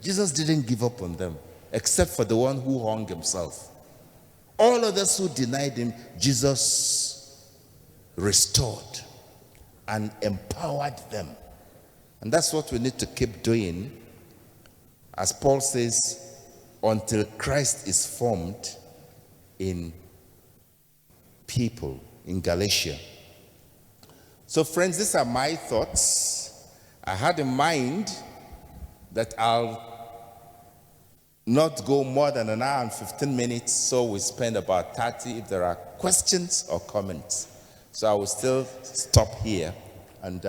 Jesus didn't give up on them, except for the one who hung himself. All others who denied him, Jesus restored and empowered them. And that's what we need to keep doing. As Paul says, until Christ is formed in people in Galatia. So friends, these are my thoughts. I had in mind that I'll not go more than an hour and 15 minutes, so we spend about 30 if there are questions or comments. So I will still stop here. And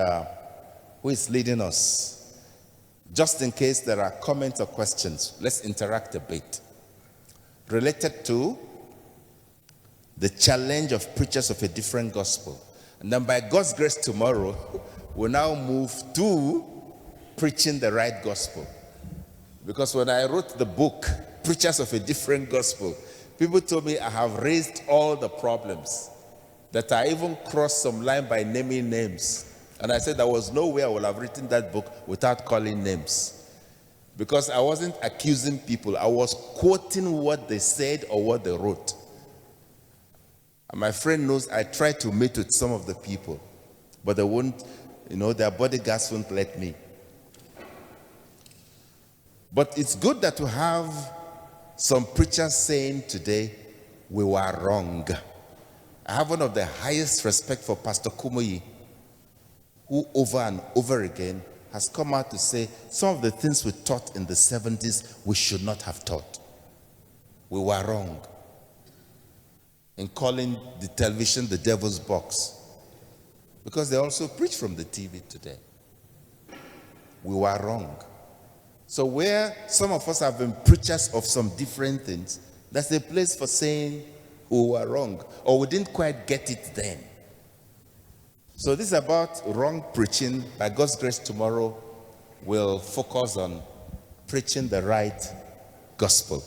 who is leading us? Just in case there are comments or questions, let's interact a bit. Related to the challenge of preachers of a different gospel. And then by God's grace tomorrow, we'll now move to preaching the right gospel. Because when I wrote the book, Preachers of a Different Gospel, people told me I have raised all the problems, that I even crossed some line by naming names. And I said there was no way I would have written that book without calling names. Because I wasn't accusing people, I was quoting what they said or what they wrote. And my friend knows I tried to meet with some of the people, but they won't, their bodyguards won't let me. But it's good that we have some preachers saying today, we were wrong. I have one of the highest respect for Pastor Kumoyi, who over and over again has come out to say some of the things we taught in the 70s we should not have taught. We were wrong. in calling the television the devil's box, because they also preach from the TV today. We were wrong. So where some of us have been preachers of some different things, that's a place for saying we were wrong, or we didn't quite get it then. So this is about wrong preaching. By God's grace, tomorrow we'll focus on preaching the right gospel.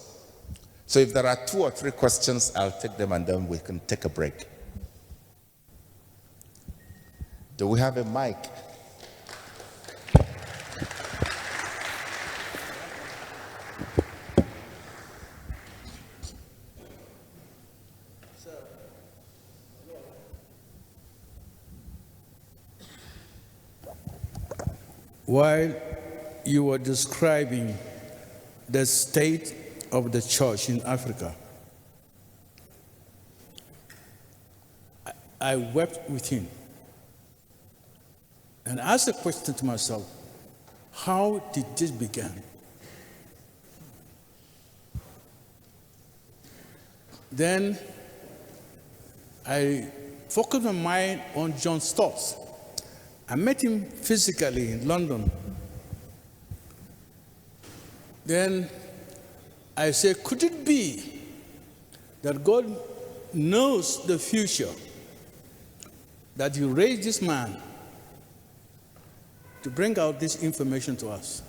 So if there are 2 or 3 questions, I'll take them and then we can take a break. Do we have a mic? While you were describing the state of the church in Africa, I wept within and asked a question to myself: how did this begin? Then I focused my mind on John Stott. I met him physically in London. Then I said, could it be that God knows the future, that He raised this man to bring out this information to us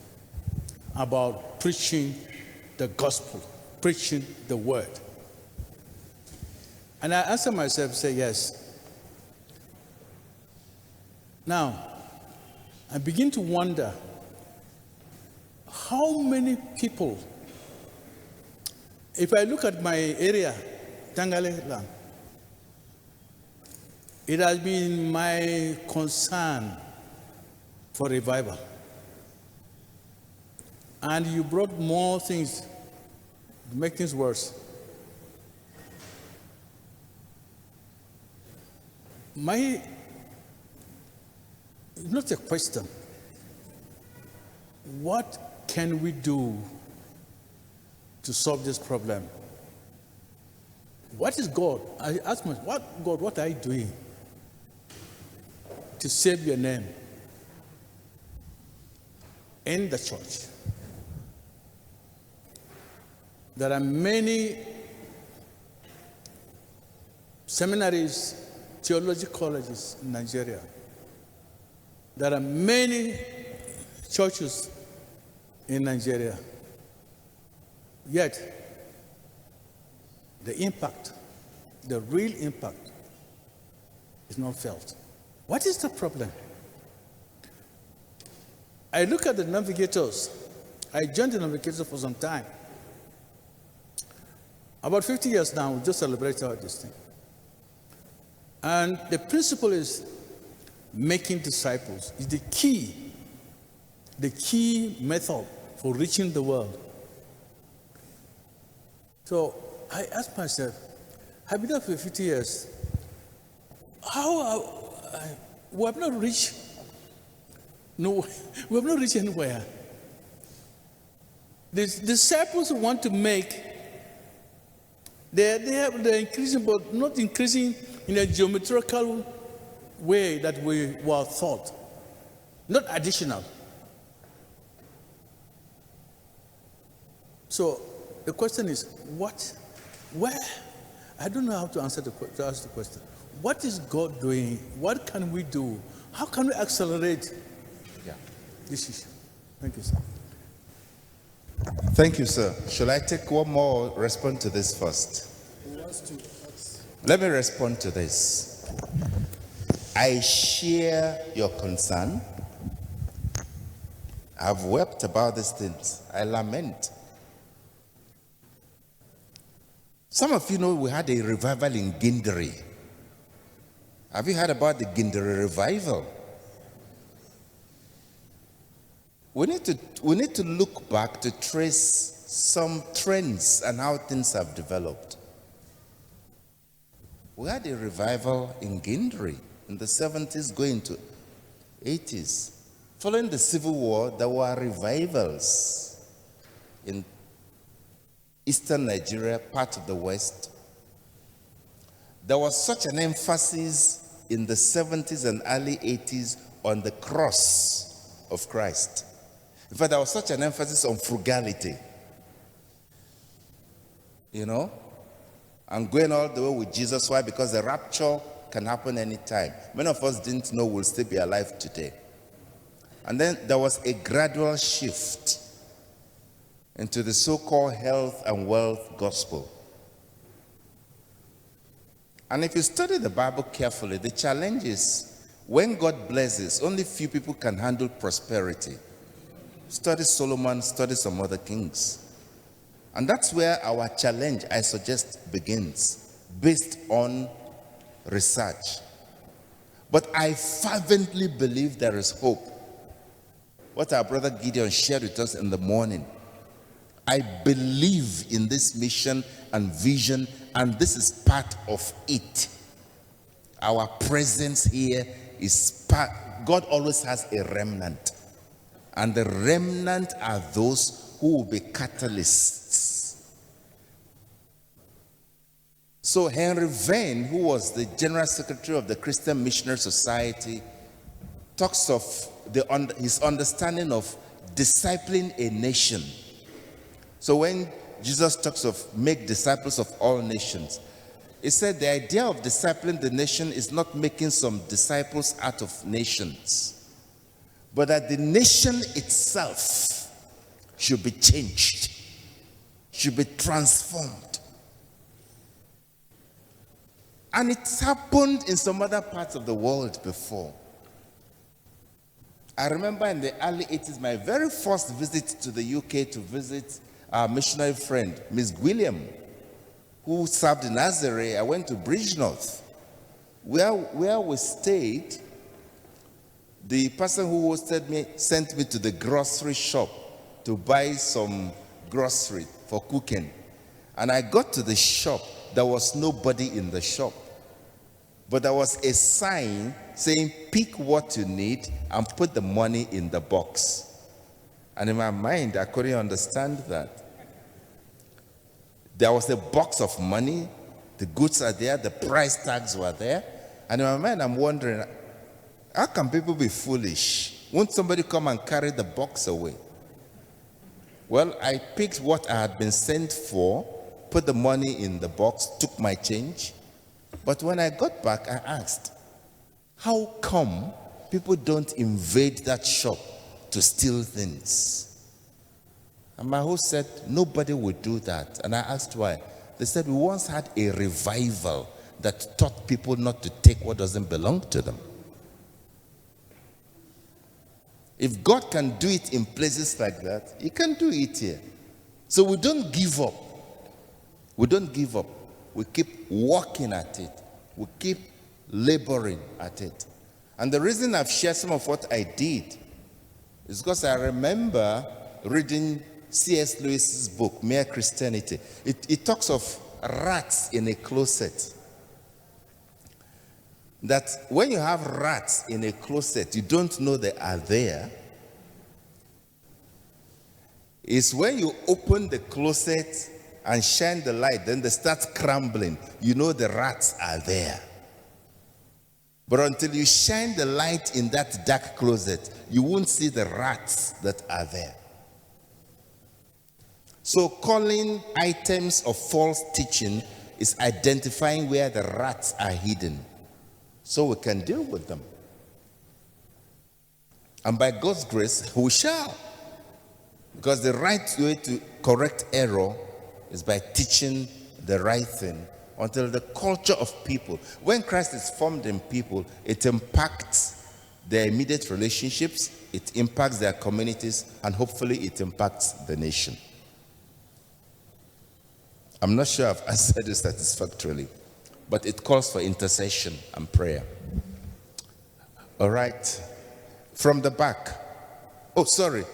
about preaching the gospel, preaching the word? And I answered myself, say yes. Now, I begin to wonder how many people, if I look at my area, Tangale land, it has been my concern for revival. And you brought more things to make things worse. Not a question. What can we do to solve this problem? What is God? I ask myself, what are you doing to save your name in the church? There are many seminaries, theology colleges in Nigeria. There are many churches in Nigeria. Yet, the impact, the real impact, is not felt. What is the problem? I look at the navigators. I joined the navigators for some time. About 50 years now, we just celebrated all this thing. And the principle is making disciples is the key method for reaching the world. So I asked myself, I've been there for 50 years. We have not reached anywhere. The disciples who want to make, they're increasing, but not increasing in a geometrical way that we were taught, not additional. So the question is, where? I don't know how to ask the question. What is God doing? What can we do? How can we accelerate this issue? Thank you, sir. Thank you, sir. Shall I take one more response to this first? Who wants to? Let me respond to this. I share your concern. I've wept about these things. I lament. Some of you know we had a revival in Gindiri. Have you heard about the Gindiri revival? We need to look back to trace some trends and how things have developed. We had a revival in Gindiri in the 70s going to 80s. Following the Civil War, there were revivals in eastern Nigeria, part of the West. there was such an emphasis in the 70s and early 80s on the cross of Christ. In fact, there was such an emphasis on frugality. You know? And going all the way with Jesus. Why? Because the rapture can happen anytime. Many of us didn't know we'll still be alive today. And then there was a gradual shift into the so-called health and wealth gospel. And if you study the Bible carefully, the challenge is when God blesses, only few people can handle prosperity. Study Solomon, study some other kings. And that's where our challenge, I suggest, begins, based on research. But I fervently believe there is hope. What our brother Gideon shared with us in the morning, I believe in this mission and vision, and this is part of it. Our presence here is part. God always has a remnant, and the remnant are those who will be catalysts. So Henry Vane, who was the General Secretary of the Christian Missionary Society, talks of his understanding of discipling a nation. So when Jesus talks of make disciples of all nations, he said the idea of discipling the nation is not making some disciples out of nations, but that the nation itself should be changed, should be transformed. And it's happened in some other parts of the world before. I remember in the early 80s, my very first visit to the UK to visit our missionary friend, Miss William, who served in Nazareth. I went to Bridgenorth, where we stayed. The person who hosted me sent me to the grocery shop to buy some grocery for cooking. And I got to the shop. There was nobody in the shop. But there was a sign saying, pick what you need and put the money in the box. And in my mind, I couldn't understand that. There was a box of money, the goods are there, the price tags were there. And in my mind, I'm wondering, how can people be foolish? Won't somebody come and carry the box away? Well, I picked what I had been sent for, put the money in the box, took my change. But when I got back, I asked, how come people don't invade that shop to steal things? And my host said, nobody would do that. And I asked why. They said, we once had a revival that taught people not to take what doesn't belong to them. If God can do it in places like that, He can do it here. So we don't give up. We don't give up. We keep working at it. We keep laboring at it. And the reason I've shared some of what I did is because I remember reading C.S. Lewis's book, Mere Christianity. It talks of rats in a closet. That when you have rats in a closet, you don't know they are there. It's when you open the closet and shine the light, then they start scrambling. You know the rats are there. But until you shine the light in that dark closet, you won't see the rats that are there. So calling items of false teaching is identifying where the rats are hidden, so we can deal with them. And by God's grace, we shall. Because the right way to correct error is by teaching the right thing until the culture of people. When Christ is formed in people, it impacts their immediate relationships, it impacts their communities, and hopefully it impacts the nation. I'm not sure I've answered this satisfactorily, but it calls for intercession and prayer. All right. From the back. Oh, sorry.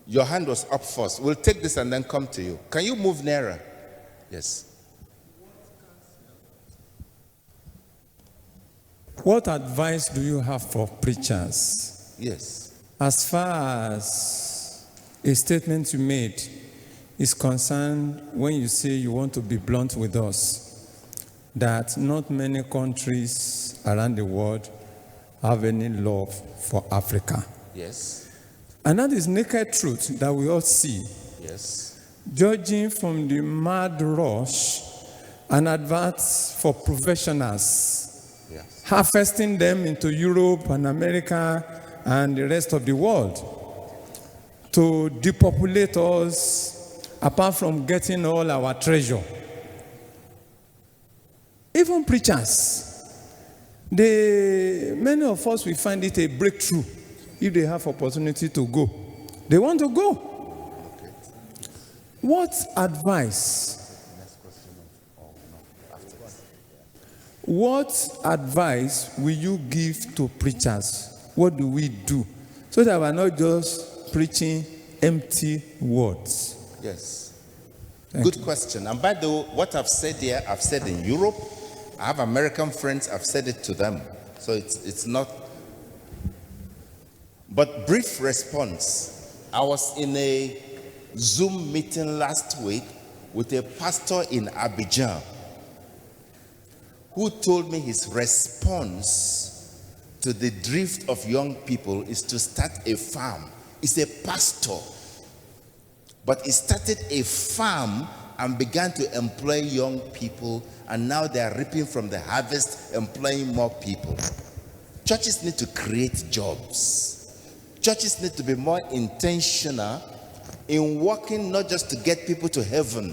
Your hand was up first. We'll take this and then come to you. Can you move nearer? Yes. What advice do you have for preachers? Yes. As far as a statement you made is concerned, when you say you want to be blunt with us, that not many countries around the world have any love for Africa. Yes. And that is naked truth that we all see. Yes. Judging from the mad rush and adverts for professionals, Yes. harvesting them into Europe and America and the rest of the world to depopulate us, apart from getting all our treasure. Even preachers, many of us will find it a breakthrough if they have opportunity to go. They want to go. What advice? What advice will you give to preachers? What do we do so that we're not just preaching empty words? Yes. Thank Good you. question. And by the way, what I've said here, I've said in Europe. I have American friends, I've said it to them. So it's not. But brief response. I was in a Zoom meeting last week with a pastor in Abidjan who told me his response to the drift of young people is to start a farm. He's a pastor, but he started a farm and began to employ young people, and now they are reaping from the harvest, employing more people. Churches need to create jobs. Churches need to be more intentional in working not just to get people to heaven.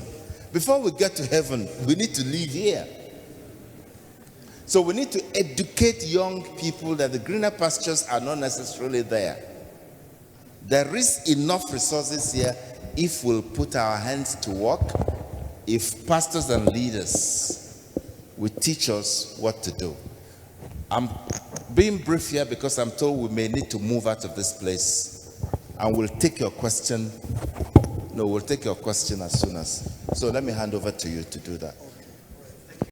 Before we get to heaven, we need to live here. So we need to educate young people that the greener pastures are not necessarily there. There is enough resources here if we'll put our hands to work, if pastors and leaders will teach us what to do. I'm being brief here because I'm told we may need to move out of this place, and we'll take your question. No, we'll take your question as soon as. So let me hand over to you to do that.